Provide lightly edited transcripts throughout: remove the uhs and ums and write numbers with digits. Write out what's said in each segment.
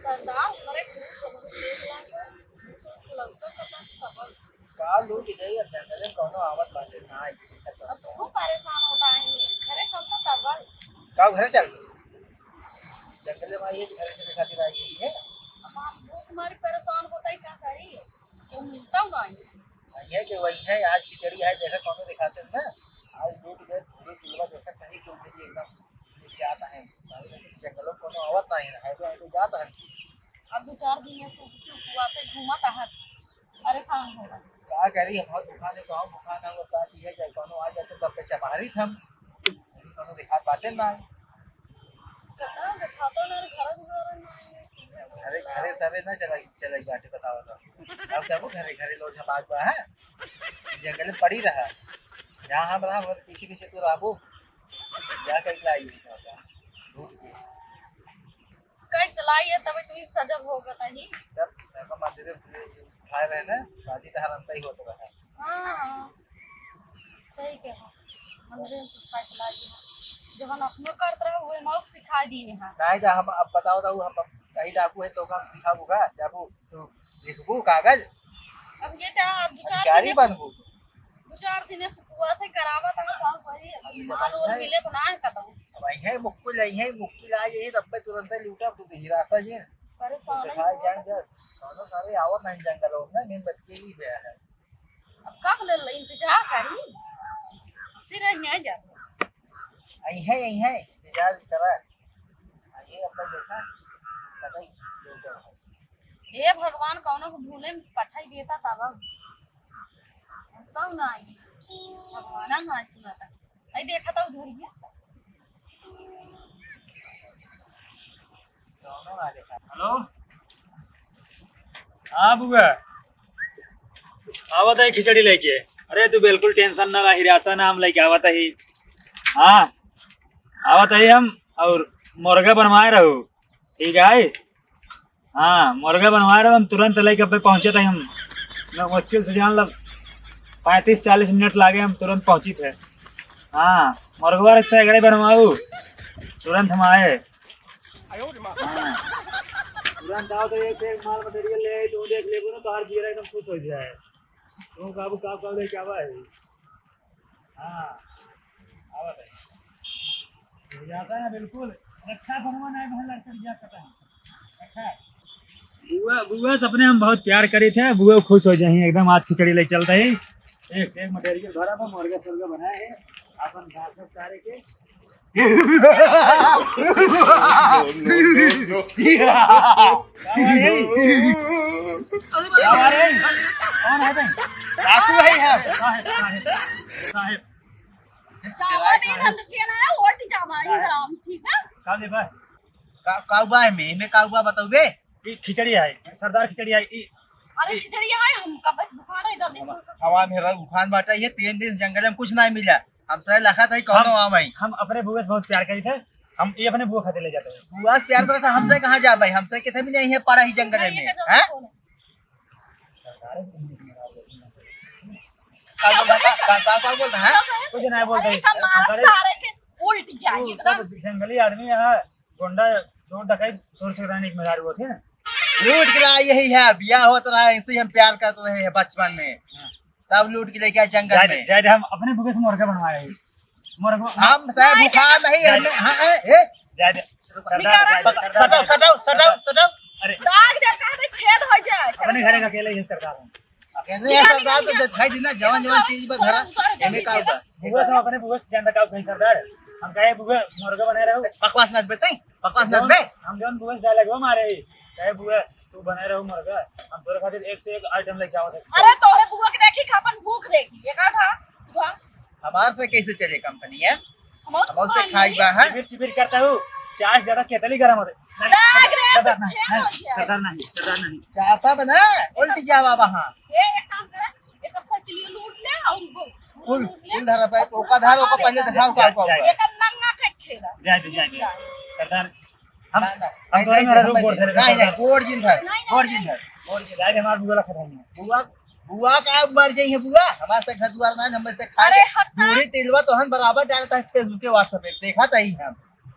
सरदार मरे लगता था का लूट गई अब जंगल में कोनो आवत बाटे ना आई अब तू परेशान होता है घरे चलता तब का घर चल जंगल में आई घर से खातिर आई है अब हम भूख मारे परेशान होता है क्या करी क्यों मिलता नहीं ये कि वही है आज की चढ़ी है देखा कोनो दिखाते हैं ना आज लूट गए पूरे जिला देखा कहीं क्यों नहीं एकदम जाता है जंगलों कोनो आवत नहीं है तो जाता है अब 2-4 दिन से हुआ से घूमता है परेशान हो रहा का करी हम दुकान गांव दुकान और का की है जब कोनो आ जाते तब पे चमारी हम कोनो दिखात बाटे ना कतना दिखाता ना घर में घरे घरे सबे ना चला बाटे बताओ तो अब सब घरे घरे लोग छपाक बा है जंगल में पड़ी रहा यहाँ हम रहा पीछे पीछे तो राबू क्या कई लाई कई चलाई है तभी तू सजग हो गया ही जब मैं मंदिर खाए रहे ना शादी तहर अंत ही होता रहा हां सही कहा मंदिर से खाई चलाई है जब हम अपने करते रहे हुए मौक सिखा दिए हैं नहीं तो हम अब बताओ तो हम कहीं डाकू है तो काम सिखाऊंगा जाबू तो लिखबू कागज अब ये तो 2-4 दिन बनबू 2-4 दिन से कुआ से करावा तब काम करी माल और मिले तो ना कदम अब है मुक्कुल है मुक्किल आ यही तब पे तुरंत लूटा तो हिरासा जी परेशान दिखाई जान जा दोनों सारे आवत नहीं जंगलों में मेन बच्चे ही है अब कब ले इंतजार करी सिर यहां जा यही है इंतजार करा आइए अपना देखा कतई हे भगवान कौनो को भूले में पठाई देता तब तब नहीं भगवान ना सुनाता आई देखा था उधर ही दोनों आ देखा हेलो हाँ बुआ आवत है खिचड़ी लेके अरे तू बिल्कुल टेंशन ना हिरासा ना हम लेके आवत है हाँ आवत है हम और मुर्गा बनवाए रहो ठीक है हाँ मुर्गा बनवाए रहो हम तुरंत लेके पे पहुंचे थे हम मुश्किल से जान लब 35-40 मिनट लागे हम तुरंत पहुंची थे हाँ मुर्गा से अगर बनवाऊ तुरंत हम आए हाँ। तुरंत आओ तो एक माल मटेरियल ले आई तो देख ले ना बाहर जीरा एकदम खुश हो जाए तो काबू काब लेके आवा है हाँ आवत है हो जाता है बिल्कुल रखा बनवाना है महल लड़कर दिया पता है रखा बुआ बुआ सपने हम बहुत प्यार करे थे बुआ खुश हो जाए एकदम आज खिचड़ी ले चलते ही एक से एक मटेरियल भरा था मुर्गा सुर्गा बनाए है अपन घास चारे के कौन है भाई डाकू है हम साहेब चावा नहीं रंग के ना ओट जावा राम ठीक है काले भाई काउबा में काउबा बताओगे ये खिचड़ी है सरदार खिचड़ी है अरे खिचड़ी है हमका बस बुखार है जल्दी हवा में रंग उखान बाटा ये 3 दिन जंगल में कुछ नहीं मिला हमसे लखा था कौन आम आई हम अपने बुआ से बहुत प्यार करी थे हम ये अपने बुआ खाते ले जाते हैं बुआ से प्यार करता हमसे कहाँ जा भाई हमसे किथे भी नहीं है पड़ा ही जंगल में हैं का बोलता है कुछ नहीं बोलते सारे के उल्ट जाए सब जंगली आदमी यहाँ गुंडा चोर डकैत चोर सिरानी के मेहरारू होते हैं लूट के लाए यही है बियाह होता रहा ऐसे हम प्यार करते रहे बचपन में तब लूट के लेके आए जंगल में जाए हम अपने बुके से मुर्गा बनवाए हैं मुर्गा हम से बुखार नहीं हमें हां ए जाए सटो अरे दाग देता है छेद हो जाए अपने घरे का अकेले ही सरदार हूं अकेले सरदार तो दिखाई देना जवान चीज पर धरा एमे का होगा बुआ से अपने बुआ से जान रखा कहीं सरदार हम कहे बुआ मुर्गा बनाए रहो बकवास नच बताई बकवास नच बे हम जोन बुआ से डायलॉग मारे कहे बुआ तू बनाए रहो मुर्गा हम तोरे खातिर एक से एक आइटम लेके आवत है अरे तोरे बुआ के देखी खापन भूख देखी एका था हमार से कैसे चले कंपनी है हम हम से खाई बा है चिबिर करता हूं चाय ज्यादा केतली गरम होते सरदार नहीं चापा बना उल्टी जावा वहां एक काम कर एक सटली लूट ले और फुल धरा पे तो का धारो को पहले दिखाओ का एक नंगा के खेला जाए सरदार हम नहीं गोड़ जिन था जाए हमार बुआ खा बुआ बुआ का मर गई है बुआ हमारे से घर द्वार ना हम से खाए पूरी तिलवा तो हम बराबर डालता है फेसबुक के व्हाट्सएप पे देखा था ही हम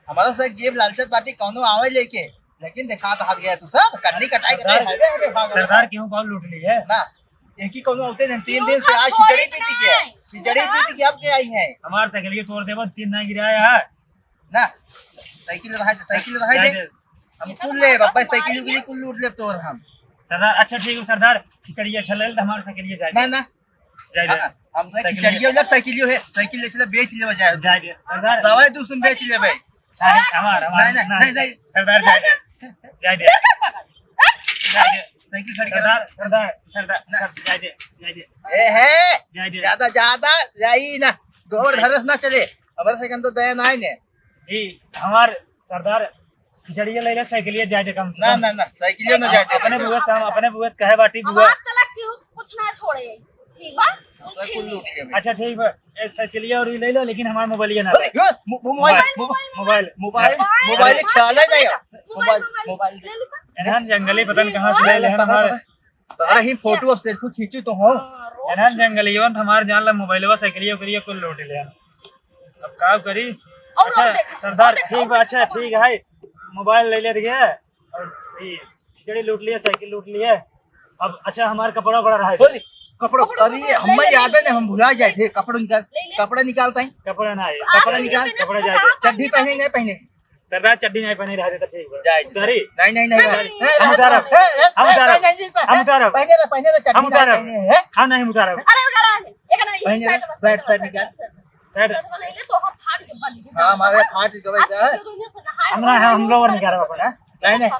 हमारा से जेब लालचत पार्टी कौनो आवे लेके लेकिन देखा तो हाथ गया तू सब कन्नी कटाई कटाई है बे भाग सरदार क्यों कॉल लूट ली है? ना एक ही कोनो होते हैं 3 दिन से हम आज छोड़ी खिचड़ी पीती नहीं। के खिचड़ी पीती के अब के आई है हमार साइकिल तोड़ देबो 3 ना गिराया है ना साइकिल रहा दे हम कुल ले बाबा साइकिल के लिए कुल लूट ले तोर हम सरदार अच्छा ठीक है सरदार खिचड़ी अच्छा ले तो हमारे साइकिल जाए ना ना जाए दे हम खिचड़ियो जब साइकिल है साइकिल ले चले बेच ले जाए जाए दे सरदार सवाई 200 बेच ले भाई हमार नहीं सरदार जाए दे जाए दे जाए दे साइकिल खड़ी कर सरदार जाए दे ए है जाए दे ज्यादा जाई ना गोबर धरस ना चले हमारे सेकंड तो दया ना ने ई हमार सरदार खिचड़ी ले ले साइकिल जाए दे कम से ना साइकिल ना जाए दे अपने बुआ से कहे बाटी बुआ हमार तलक क्यों कुछ ना छोड़े ठीक बा तुम छीन कुल ली। लूट ले भाई अच्छा ठीक है साइकिल और ले लो लेकिन हमारा मोबाइल ना मोबाइल ख्याल है नहीं मोबाइल ले ली बा। एनहन जंगली पतन कहां से ले ले हमारे बड़ा ही फोटो अब सेल्फी खींचू तो हो हाँ, रोज एनहन जंगलीवन हमार जान ला मोबाइलवा साइकिलियो करिए कुल लूट ले अब का करी और अच्छा देख, सरदार और देख, ठीक बा अच्छा ठीक है मोबाइल ले ले गया और ये खिचड़ी लूट लिए साइकिल लूट लिए अब अच्छा हमारा कपड़ा बड़ा रहा है बोली कपड़ा अरे हमें याद है ना हम भुला जाए थे कपड़ा निकालता है कपड़ा ना है कपड़ा निकाल कपड़ा जाए दे चड्डी पहने नहीं पहने सरदार चड्डी नहीं पहने रहा देता ठीक बा जाए उतारी नहीं हम उतारब हम उतारब पहने तो चड्डी हम उतारब पहने है हम नहीं उतारब अरे वगैरह है एक ना पहने ये ना, साइड निकाल। साइड साइड वाला ले तो हम फाड़ के बन गए हां हमारे फाट गए आज का क्यों दुनिया से नहाए हम ना हम लोवर निकाल रहा अपना नहीं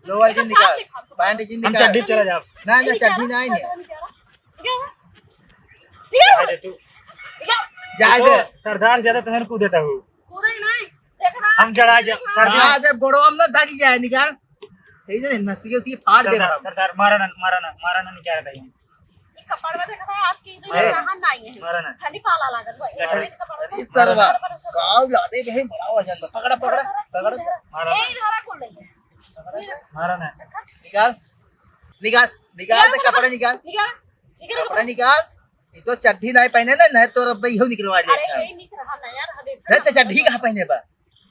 लोअर जी निकाल पैंट जी हम निकाल चड्डी चला जाओ ना चड्डी नहीं है जाए दे तू जाए तो दे सरदार ज्यादा तुम्हें कूद देता हूँ पूरे नहीं देखना हम चढ़ा जा सर्दी हां जब गोड़ो हम ना दागी जाए निकाल ठीक है नसी सी फाड़ दे सरदार मारा ना निकाल रहा है ये कपड़ में देखा आज की दुनिया कहां नहीं है मारा ना खाली पाला लागल बा ये कपड़ इस तरह गांव लादे बे बड़ा वजन में पकड़ मारा ए धरा को ले जा मारा ना निकाल तो कपड़ा निकाल निकाल कपड़ा निकाल ये तो चड्डी नहीं पहने ना नहीं तो रब्बे इहो निकलवा दे अरे ये निक रहा ना यार हदे नहीं तो चड्डी कहाँ पहने बा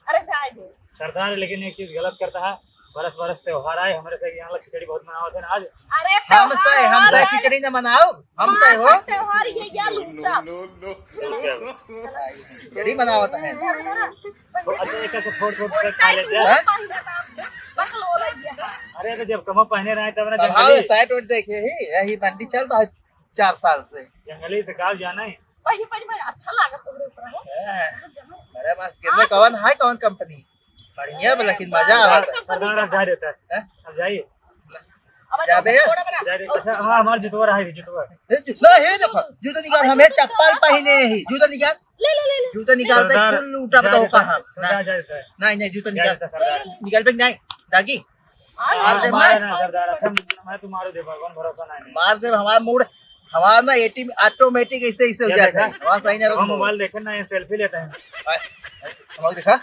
अरे जाए दे सरदार लेकिन एक चीज गलत करता है बरस त्योहार आए हमारे से यहाँ खिचड़ी बहुत मनावत है ना आज अरे हमसे खिचड़ी न मनाओ हमसे हो त्योहार ये या लूटा खिचड़ी मनावत है तो अच्छा एक ऐसे फोड़ के खा लेते हैं बकलो लग गया अरे तो जब कम पहने रहे तब ना हाँ जंगली साइड वोट देखे ही यही बंडी चल रहा है 4 साल से जंगली से काल जाना है पहले अच्छा लगा तुम्हारे ऊपर हो मेरे पास कितने कौन कंपनी बढ़िया लेकिन मजा आ रहा सरदार अब जा देता है है अब जाइए अब जाबे जा दे अच्छा हाँ हमारे जुतवा रहा है जुतवा ना हे देखो जूता निकाल हमें चप्पल पहने ही जूता निकाल ले जूता निकालते सरदार कुल लूटा बताओ कहां सरदार जा देता है नहीं जूता जा निकाल देता है सरदार निकाल पे नहीं दागी मार दे मारे ना सरदार अच्छा मैं तो मारू दे भगवान भरोसा नहीं मार दे हमारा मूड हमारा ना एटीएम ऑटोमेटिक ऐसे हो जाता है वहां सही ना हम मोबाइल देखे ना ये सेल्फी लेते हैं हमारा देखा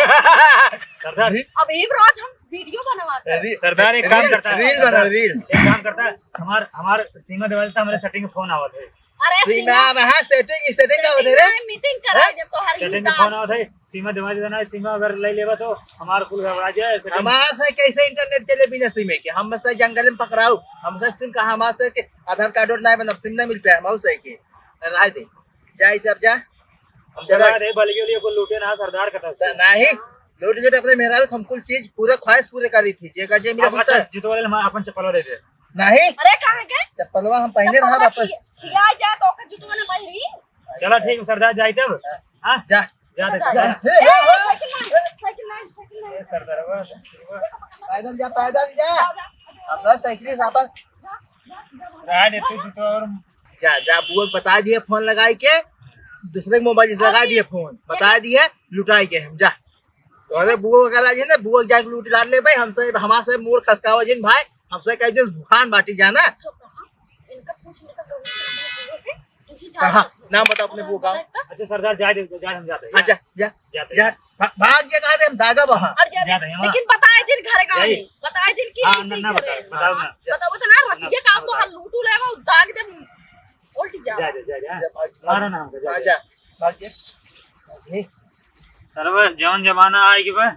सरदार अब एक रोज हम वीडियो बनवाते हैं सरदार एक काम करता है रील बना रील एक काम करता है हमार सीमा देवाल था हमारे सेटिंग फोन आवत है अरे सीमा में हां सेटिंग का होते रे मीटिंग करा जब तो हर सेटिंग फोन आवत है सीमा देवाल देना है सीमा अगर ले लेबा तो हमार कुल गड़बड़ा जाए setting- हमारे से कैसे इंटरनेट चले बिना सिम के हम से जंगल में पकड़ाओ हमसे सिम का हमारे से के आधार कार्ड और नहीं बनब सिम नहीं मिल पाए हम से के रह दे जाई सब जा हम जगह सरदार बलियोलियो को लूटे ना सरदार का था नहीं लोट अपने मेरा हम कुल चीज पूरा ख्वाहिश पूरे करी थी जे मेरा अच्छा जुतवा ले हम अपन चप्पल दे दे नहीं अरे कहां गए चप्पलवा हम पहने रहा वापस खिया जा तो का जूतो ने भाई री चलो ठीक है सरदार जाई तब हां जा जा दे जा साइकिल ए सरदार पैदल जा अपना साइकिल वापस रहा दे तू तो और जा बुआ बता दिए फोन लगाई के दूसरे के मोबाइल से लगा दिए फोन बता दिए लुटाई के हम जा तो अरे बुआ करा जी ना बुआ जाके लूट ला ले भाई हमसे हमारे से मूड खसकावा जिन भाई हमसे कह दे भूखान बाटी जाना इनका पूछने का कहां नाम बता अपने बुआ का अच्छा सरदार जा दे जा हम जाते हैं हाँ जा जाते जा भाग जा कहा दे हम दागा वहां लेकिन बताए जिन घर गांव में बताए जिन की हां ऐसे ना ही बताओ ना बताओ तो ना रतिया काम तो हल लूटू लेवा दाग दे उल्टी जा जा मारो ना हमको जा भाग जा सरवर जौन जमाना आएगी बे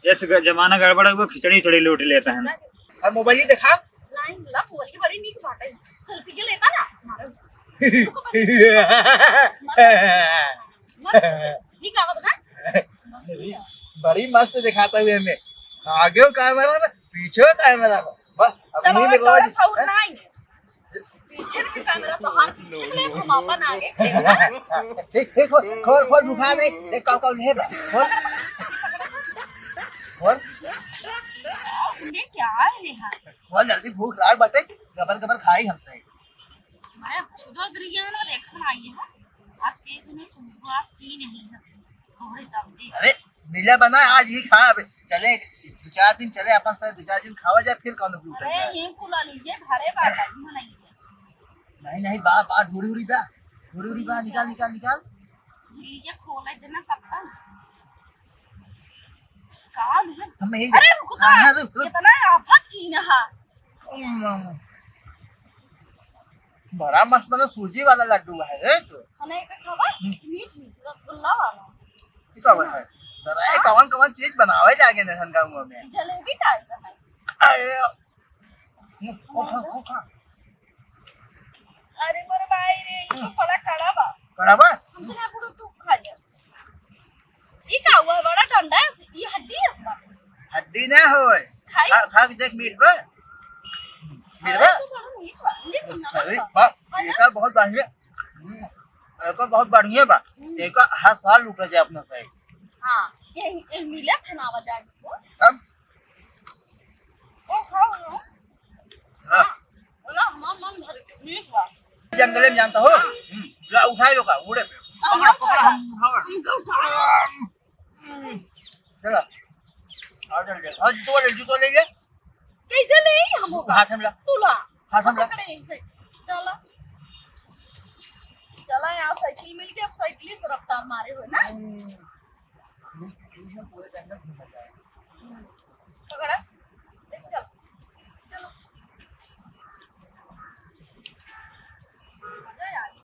इस जमाना गड़बड़ है, वो खिचड़ी थोड़ी लूट लेता है। जाके अब मोबाइल ही दिखा। लाइन ला बोली बड़ी नीक बात है, सेल्फी के लेता ना मारो मस्त नीक आवत ना बड़ी मस्त दिखाता हुए हमें, आगे कैमरा में पीछे कैमरा में, बस अब चलो नहीं और मिलवा तो साउंड ना आई पीछे से कैमरा तो हाथ पीछे ले हम अपन आगे ठीक ठीक खोल खोल बुखा दे, देख कौन कौन है, खोल खोल ये क्या है नेहा खोल जल्दी, भूख लाग बटे, गबर गबर खाई हमसे। मैं खुदा दरियान में देखने आई है आज के दिन शुरुआत की नहीं है और चलती अरे मिला बना आज ही खा, अब चले 2-4 दिन चले अपन से, 2-4 दिन खावा जाए फिर कौन भूख अरे ये कुला लीजिए घरे बात है मनाइए नहीं नहीं, बात बात ढूढ़ी बा, ढूढ़ी बा, निकाल निकाल निकाल। लीजिए खोले देना तब तक काल है हम यही अरे रुको हाँ, रुक रुक। इतना आफत की ना बड़ा मस्त मतलब सूजी वाला लड्डू है रे तो। खाने का खबर मीठ मीठ रसगुल्ला वाला ये क्या है? जरा ये कौन कौन चीज बनावे जाके नहन गाँव में। जलेबी टाइप का है अरे ओ खा अरे मोरे भाई रे ये तो बड़ा कड़ा बा बराबर। हमसे ना पूरा तू खा जा ये का हुआ बड़ा ठंडा है ये हड्डी है इसका हड्डी ना होए, खाई खा के देख मीठ बा, मीठ बा। तो बड़ा मीठ बा लेकिन ना अरे बा, एका बहुत बढ़िया, एका बहुत बढ़िया बा, एका हर साल लूटा जाए अपना सही। हां ये मिला था ना आवाज आई को अब ओ खाओ लो हाँ ना मन भर के मीठ बा जंगल में जानता हो, ला उठाए लो का उड़े पे, पकड़ा पकड़ा हम उठाओ। हमको उठा चला आ जल्दी, हाँ जूतो ले ले, कैसे नहीं हम होगा हाथ में ला, तुला हाथ में ला। पकड़े से चला चला यहाँ साइकिल मिल गया अब साइकिल से रफ्तार मारे हुए ना पूरे जंगल घूम जाए। पकड़ा